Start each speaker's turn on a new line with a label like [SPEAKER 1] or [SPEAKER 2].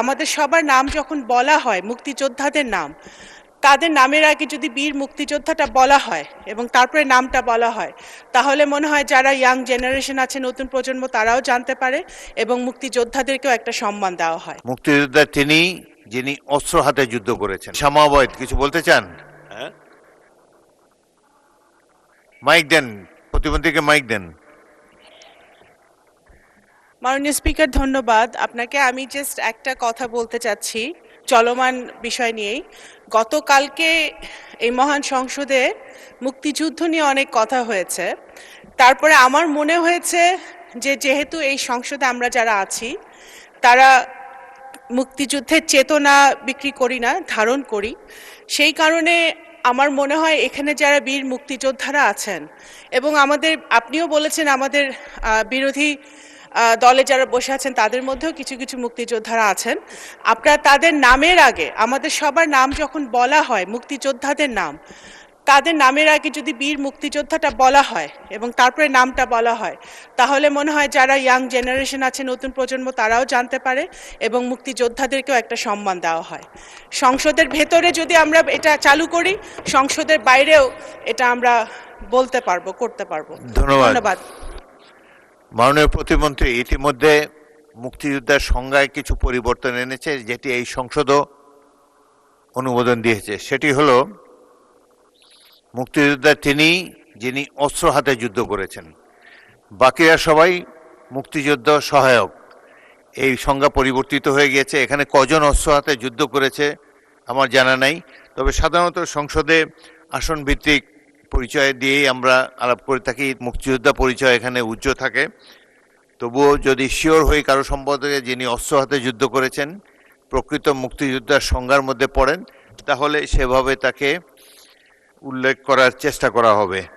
[SPEAKER 1] আমাদের সবার নাম যখন বলা হয়, মুক্তিযোদ্ধাদের নাম, তাদের নামের আগে যদি বীর মুক্তিযোদ্ধাটা বলা হয় এবং তারপরে নামটা বলা হয়, তাহলে মনে হয় যারা ইয়াং জেনারেশন আছে, নতুন প্রজন্ম, তারাও জানতে পারে এবং মুক্তিযোদ্ধাদেরকেও একটা সম্মান দেওয়া হয়।
[SPEAKER 2] মুক্তিযোদ্ধা তিনি যিনি অস্ত্র হাতে যুদ্ধ করেছেন। শামা অবৈদ কিছু বলতে চান?
[SPEAKER 3] হ্যাঁ,
[SPEAKER 2] মাইক দেন, প্রতিমন্ত্রীকে মাইক দেন।
[SPEAKER 1] মাননীয় স্পিকার, ধন্যবাদ আপনাকে। আমি জাস্ট একটা কথা বলতে চাচ্ছি চলমান বিষয় নিয়েই। গতকালকে এই মহান সংসদে মুক্তিযুদ্ধ নিয়ে অনেক কথা হয়েছে। তারপরে আমার মনে হয়েছে যে যেহেতু এই সংসদে আমরা যারা আছি তারা মুক্তিযুদ্ধের চেতনা বিক্রি করি না, ধারণ করি। সেই কারণে আমার মনে হয় এখানে যারা বীর মুক্তিযোদ্ধারা আছেন এবং আমাদের, আপনিও বলেছেন আমাদের বিরোধী দলে যারা বসে আছেন তাদের মধ্যেও কিছু কিছু মুক্তিযোদ্ধারা আছেন, আপনারা তাদের নামের আগে, আমাদের সবার নাম যখন বলা হয়, মুক্তিযোদ্ধাদের নাম, তাদের নামের আগে যদি বীর মুক্তিযোদ্ধাটা বলা হয় এবং তারপরে নামটা বলা হয়, তাহলে মনে হয় যারা ইয়াং জেনারেশন আছে, নতুন প্রজন্ম, তারাও জানতে পারে এবং মুক্তিযোদ্ধাদেরকেও একটা সম্মান দেওয়া হয়। সংসদের ভেতরে যদি আমরা এটা চালু করি, সংসদের বাইরেও এটা আমরা বলতে পারবো, করতে পারবো।
[SPEAKER 2] ধন্যবাদ। মাননীয় প্রতিমন্ত্রী ইতিমধ্যে মুক্তিযোদ্ধার সংজ্ঞায় কিছু পরিবর্তন এনেছে, যেটি এই সংসদও অনুমোদন দিয়েছে। সেটি হলো মুক্তিযোদ্ধা তিনি যিনি অস্ত্র হাতে যুদ্ধ করেছেন, বাকিরা সবাই মুক্তিযুদ্ধ সহায়ক। এই সংজ্ঞা পরিবর্তিত হয়ে গিয়েছে। এখানে কজন অস্ত্র হাতে যুদ্ধ করেছে আমার জানা নাই, তবে সাধারণত সংসদে আসন ভিত্তিক পরিচয় দিয়েই আমরা আলাপ করে থাকি। মুক্তিযোদ্ধা পরিচয় এখানে উচ্চ থাকে। তবুও যদি শিওর হই কারো সম্পর্কে যিনি অস্ত্র হাতে যুদ্ধ করেছেন, প্রকৃত মুক্তিযোদ্ধার সংজ্ঞার মধ্যে পড়েন, তাহলে সেভাবে তাকে উল্লেখ করার চেষ্টা করা হবে।